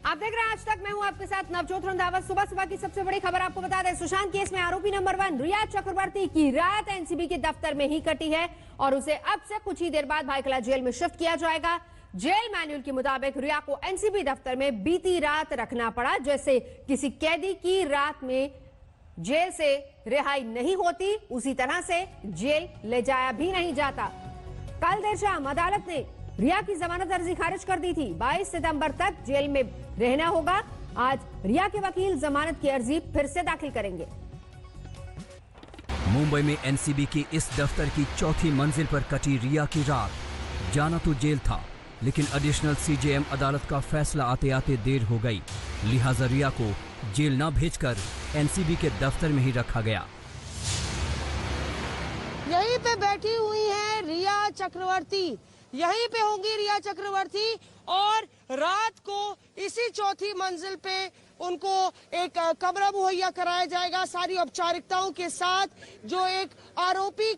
आप देख रहे हैं आज तक। मैं हूं आपके साथ नवजोत रंधावा। सुबह की सबसे बड़ी खबर आपको बता दें, सुशांत केस में आरोपी नंबर 1 रिया चक्रवर्ती की रात एनसीबी के दफ्तर में ही कटी है और उसे अब से कुछ ही देर बाद भाईखला जेल में शिफ्ट किया जाएगा। जेल मैन्युअल के मुताबिक रिया को एनसीबी दफ्तर में बीती रात रखना पड़ा, जैसे किसी कैदी की रात में जेल से रिहाई नहीं होती उसी तरह से जेल ले जाया भी नहीं जाता। कल देर शाम अदालत ने रिया की जमानत अर्जी खारिज कर दी थी। 22 सितंबर तक जेल में रहना होगा। आज रिया के वकील जमानत की अर्जी फिर से दाखिल करेंगे। मुंबई में एनसीबी के इस दफ्तर की चौथी मंजिल पर कटी रिया की रात। जाना तो जेल था, लेकिन एडिशनल सीजेएम अदालत का फैसला आते आते देर हो गई। लिहाजा रिया को जेल न भेजकर एनसीबी के दफ्तर में ही रखा गया। यहीं पे बैठी हुई है रिया चक्रवर्ती, यहीं पे होंगी रिया चक्रवर्ती और रात को इसी चौथी मंजिल पे उनको एक कमरा मुहैया कराया जाएगा सारी औपचारिकताओं के साथ। जो एक आरोपी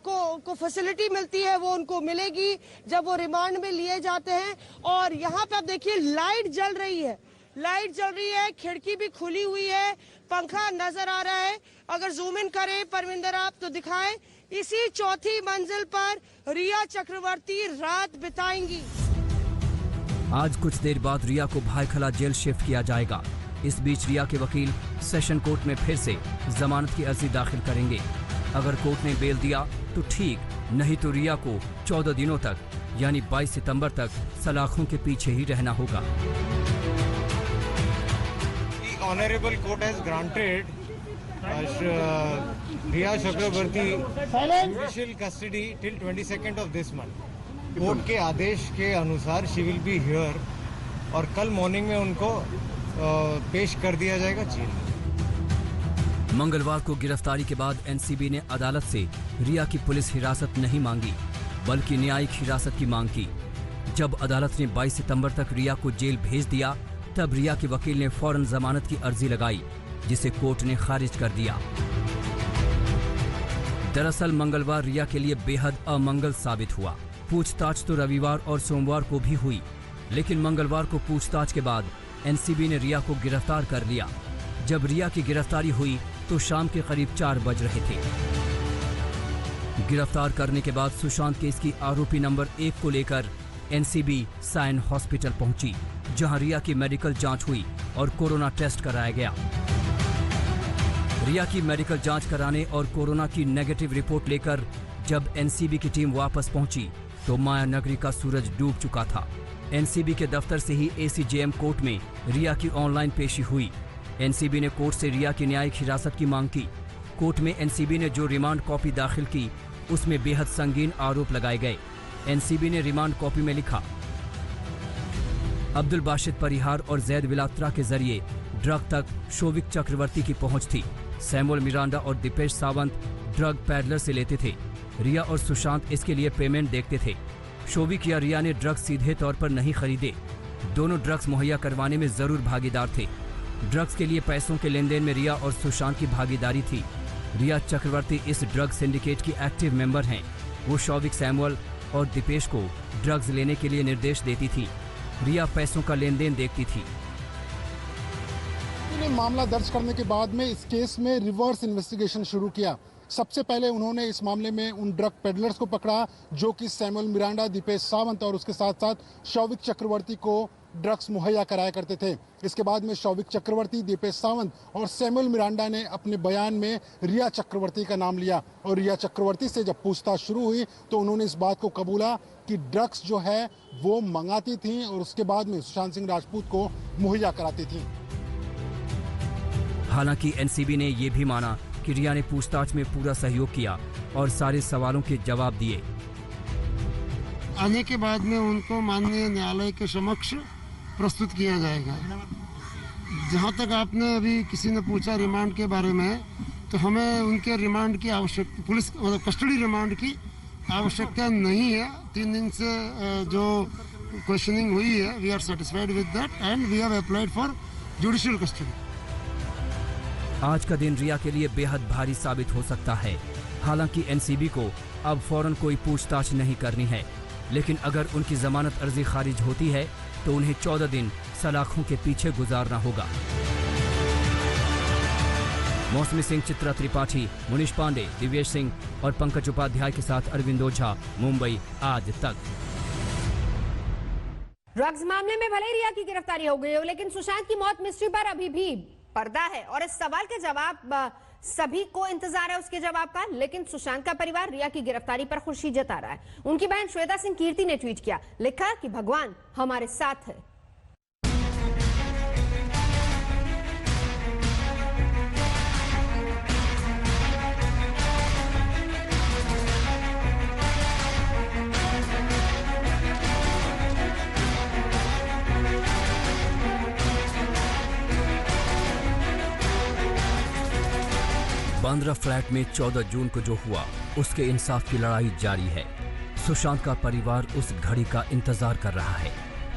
को फैसिलिटी मिलती है वो उनको मिलेगी जब वो रिमांड में लिए जाते हैं। और यहाँ पे आप देखिए लाइट जल रही है, खिड़की भी खुली हुई है, पंखा नजर आ रहा है। अगर जूम इन करें परविंदर आप तो दिखाएं, इसी चौथी मंजिल पर रिया चक्रवर्ती रात बिताएंगी। आज कुछ देर बाद रिया को भाईखला जेल शिफ्ट किया जाएगा। इस बीच रिया के वकील सेशन कोर्ट में फिर से जमानत की अर्जी दाखिल करेंगे। अगर कोर्ट ने बेल दिया तो ठीक, नहीं तो रिया को 14 दिनों तक यानी 22 सितंबर तक सलाखों के पीछे ही रहना होगा। Honorable court has granted Riya Chakrabarti judicial custody till 22nd of this month. Court के आदेश के अनुसार she will be here और कल मॉर्निंग में उनको पेश कर दिया जाएगा जेल। मंगलवार को गिरफ्तारी के बाद एनसीबी ने अदालत से रिया की पुलिस हिरासत नहीं मांगी, बल्कि न्यायिक हिरासत की मांग की। जब अदालत ने 22 सितंबर तक रिया को जेल भेज दिया, तब रिया के वकील ने फौरन जमानत की अर्जी लगाई, जिसे कोर्ट ने खारिज कर दिया। दरअसल मंगलवार रिया के लिए बेहद अमंगल साबित हुआ। पूछताछ तो रविवार और सोमवार को भी हुई, लेकिन मंगलवार को पूछताछ के बाद एनसीबी ने रिया को गिरफ्तार कर लिया। जब रिया की गिरफ्तारी हुई तो शाम के करीब 4 बज रहे थे। गिरफ्तार करने के बाद सुशांत केस की आरोपी नंबर 1 को लेकर एनसीबी साइन हॉस्पिटल पहुंची, जहां रिया की मेडिकल जांच हुई और कोरोना टेस्ट कराया गया। रिया की मेडिकल जांच कराने और कोरोना की नेगेटिव रिपोर्ट लेकर जब एनसीबी की टीम वापस पहुंची तो माया नगरी का सूरज डूब चुका था। एनसीबी के दफ्तर से ही एसीजेएम कोर्ट में रिया की ऑनलाइन पेशी हुई। एनसीबी ने कोर्ट से रिया की न्यायिक हिरासत की मांग की। कोर्ट में एनसीबी ने जो रिमांड कॉपी दाखिल की, उसमें बेहद संगीन आरोप लगाए गए। एनसीबी ने रिमांड कॉपी में लिखा, अब्दुल बाशिद परिहार और जैद विलात्रा के जरिए ड्रग तक शोविक चक्रवर्ती की पहुंच थी। सैमुअल मिरांडा और दीपेश सावंत ड्रग पैडलर से लेते थे। रिया और सुशांत इसके लिए पेमेंट देखते थे। शोविक या रिया ने ड्रग्स सीधे तौर पर नहीं खरीदे, दोनों ड्रग्स मुहैया करवाने में जरूर भागीदार थे। ड्रग्स के लिए पैसों के लेन देन में रिया और सुशांत की भागीदारी थी। रिया चक्रवर्ती इस ड्रग सिंडिकेट की एक्टिव मेंबर हैं। वो शोविक, सैमुअल और दीपेश को ड्रग्स लेने के लिए निर्देश देती थी। रिया पैसों का लेन देन देखती थी। मामला दर्ज करने के बाद में इस केस में रिवर्स इन्वेस्टिगेशन शुरू किया। सबसे पहले उन्होंने इस मामले में उन ड्रग पेडलर्स को पकड़ा जो कि सैमुअल मिरांडा, दीपेश सावंत और उसके साथ साथ शौविक चक्रवर्ती को ड्रग्स मुहैया कराया करते थे। इसके बाद में शौविक चक्रवर्ती, दीपेश सावंत और सैमुअल मिरांडा ने अपने बयान में रिया चक्रवर्ती का नाम लिया और रिया चक्रवर्ती से जब पूछताछ शुरू हुई तो उन्होंने इस बात को कबूला कि ड्रग्स जो है वो मंगाती थी और उसके बाद में सुशांत सिंह राजपूत को मुहैया कराती थी। हालांकि एनसीबी ने यह भी माना कि रिया ने पूछताछ में पूरा सहयोग किया और सारे सवालों के जवाब दिए। आने के बाद में उनको माननीय न्यायालय के समक्ष प्रस्तुत किया जाएगा। जहाँ तक आपने अभी किसी ने पूछा रिमांड के बारे में, तो हमें उनके रिमांड की आवश्यकता, पुलिस कस्टडी रिमांड की आवश्यकता नहीं है। 3 दिन से जो क्वेश्चनिंग हुई है, we are satisfied with that and we have applied for judicial custody. आज का दिन रिया के लिए बेहद भारी साबित हो सकता है। हालांकि एनसीबी को अब फौरन कोई पूछताछ नहीं करनी है, लेकिन अगर उनकी जमानत अर्जी खारिज होती है तो उन्हें 14 दिन सलाखों के पीछे गुजारना होगा। मौसमी सिंह, चित्रा त्रिपाठी, मुनीश पांडे, दिव्येश सिंह और पंकज उपाध्याय के साथ अरविंद ओझा, मुंबई आज तक। ड्रग्स मामले में भले रिया की गिरफ्तारी हो गई हो, लेकिन सुशांत की मौत मिस्ट्री पर अभी भी पर्दा है और इस सवाल के जवाब सभी को इंतजार है उसके जवाब का। लेकिन सुशांत का परिवार रिया की गिरफ्तारी पर खुशी जता रहा है। उनकी बहन श्वेता सिंह कीर्ति ने ट्वीट किया, लिखा कि भगवान हमारे साथ है। बांद्रा फ्लैट में 14 जून को जो हुआ, उसके इंसाफ की लड़ाई जारी है। सुशांत का परिवार उस घड़ी का इंतजार कर रहा है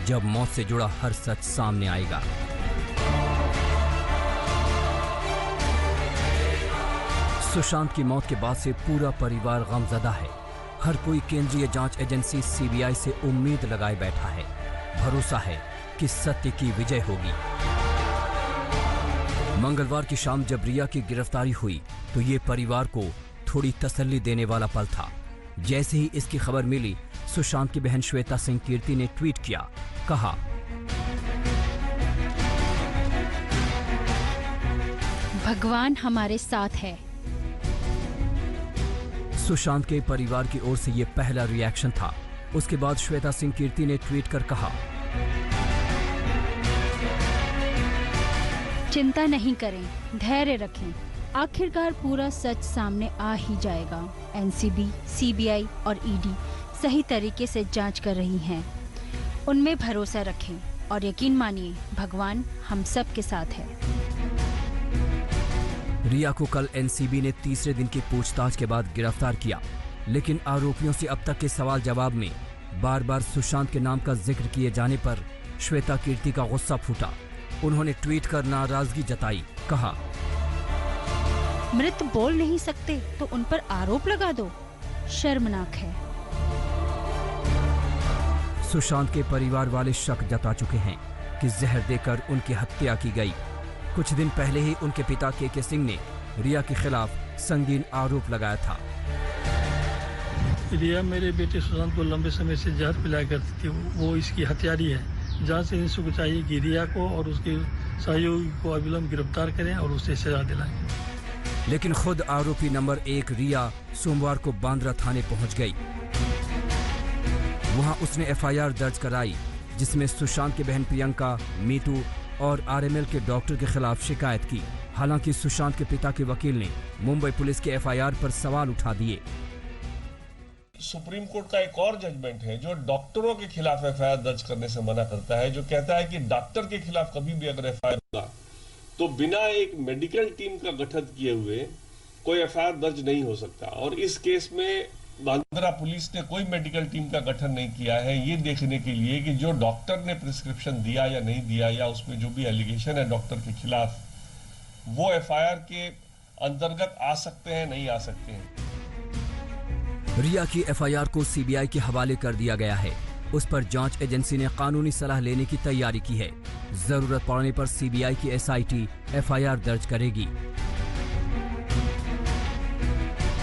जब मौत से जुड़ा हर सच सामने आएगा। सुशांत की मौत के बाद से पूरा परिवार गमजदा है। हर कोई केंद्रीय जांच एजेंसी सीबीआई से उम्मीद लगाए बैठा है। भरोसा है कि सत्य की विजय होगी। मंगलवार की शाम जब रिया की गिरफ्तारी हुई तो ये परिवार को थोड़ी तसल्ली देने वाला पल था। जैसे ही इसकी खबर मिली, सुशांत की बहन श्वेता सिंह कीर्ति ने ट्वीट किया, कहा, भगवान हमारे साथ है। सुशांत के परिवार की ओर से ये पहला रिएक्शन था। उसके बाद श्वेता सिंह कीर्ति ने ट्वीट कर कहा, चिंता नहीं करें, धैर्य रखें, आखिरकार पूरा सच सामने आ ही जाएगा। एनसीबी, सीबीआई और ईडी सही तरीके से जांच कर रही हैं। उनमें भरोसा रखें और यकीन मानिए, भगवान हम सब के साथ है। रिया को कल एनसीबी ने तीसरे दिन की पूछताछ के बाद गिरफ्तार किया, लेकिन आरोपियों से अब तक के सवाल जवाब में बार बार सुशांत के नाम का जिक्र किए जाने पर श्वेता कीर्ति का गुस्सा फूटा। उन्होंने ट्वीट कर नाराजगी जताई, कहा, मृत बोल नहीं सकते तो उन पर आरोप लगा दो, शर्मनाक है। सुशांत के परिवार वाले शक जता चुके हैं कि जहर देकर उनकी हत्या की गई। कुछ दिन पहले ही उनके पिता के सिंह ने रिया के खिलाफ संगीन आरोप लगाया था। रिया मेरे बेटे सुशांत को लंबे समय से जहर पिलाया करती थी, वो इसकी हत्यारी है। जांच एजेंसी को चाहिए कि रिया को और उसके सहयोगी को अविलंब गिरफ्तार करें और उसे सजा दिलाएं। लेकिन खुद आरोपी नंबर 1 रिया सोमवार को बांद्रा थाने पहुंच गई। वहां उसने एफआईआर दर्ज कराई, जिसमें सुशांत की बहन प्रियंका, मीतू और आरएमएल के डॉक्टर के खिलाफ शिकायत की। हालांकि सुशांत के पिता के वकील ने मुंबई पुलिस के एफआईआर पर सवाल उठा दिए। सुप्रीम कोर्ट का एक और जजमेंट है जो डॉक्टरों के खिलाफ एफआईआर दर्ज करने से मना करता है, जो कहता है कि डॉक्टर के खिलाफ कभी भी अगर एफआईआर होगा तो बिना एक मेडिकल टीम का गठन किए हुए कोई एफआईआर दर्ज नहीं हो सकता। और इस केस में बांद्रा पुलिस ने कोई मेडिकल टीम का गठन नहीं किया है, ये देखने के लिए कि जो डॉक्टर ने प्रिस्क्रिप्शन दिया या नहीं दिया, या उसमें जो भी एलिगेशन है डॉक्टर के खिलाफ, वो एफआईआर के अंतर्गत आ सकते हैं, नहीं आ सकते हैं। रिया की एफआईआर को सीबीआई के हवाले कर दिया गया है। उस पर जांच एजेंसी ने कानूनी सलाह लेने की तैयारी की है। जरूरत पड़ने पर सीबीआई की एसआईटी एफआईआर दर्ज करेगी।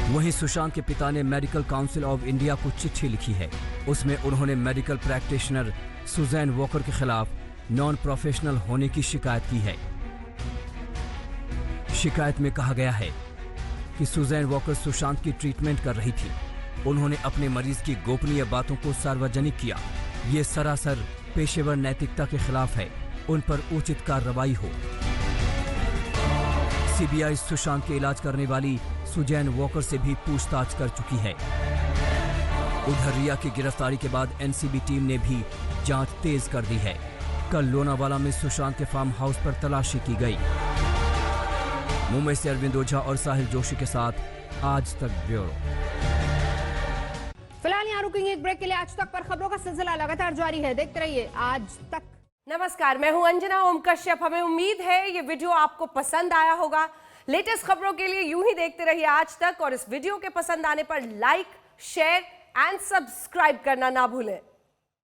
वहीं सुशांत के पिता ने मेडिकल काउंसिल ऑफ इंडिया को चिट्ठी लिखी है। उसमें उन्होंने मेडिकल प्रैक्टिशनर सुजैन वॉकर के खिलाफ नॉन प्रोफेशनल होने की शिकायत की है। शिकायत में कहा गया है कि सुजैन वॉकर सुशांत की ट्रीटमेंट कर रही थी। उन्होंने अपने मरीज की गोपनीय बातों को सार्वजनिक किया। ये सरासर पेशेवर नैतिकता के खिलाफ है। उन पर उचित कार्रवाई हो। सीबीआई सुशांत के इलाज करने वाली सुजैन वॉकर से भी पूछताछ कर चुकी है। उधर रिया की गिरफ्तारी के बाद एनसीबी टीम ने भी जांच तेज कर दी है। कल लोनावाला में सुशांत के फार्म हाउस पर तलाशी की गई। मुंबई से अरविंद ओझा और साहिल जोशी के साथ आज तक ब्यूरो। फिलहाल यहाँ रुकेंगे एक ब्रेक के लिए। आज तक पर खबरों का सिलसिला लगातार जारी है, देखते रहिए आज तक। नमस्कार, मैं हूं अंजना ओम कश्यप। हमें उम्मीद है ये वीडियो आपको पसंद आया होगा। लेटेस्ट खबरों के लिए यूं ही देखते रहिए आज तक, और इस वीडियो के पसंद आने पर लाइक, शेयर एंड सब्सक्राइब करना ना भूलें।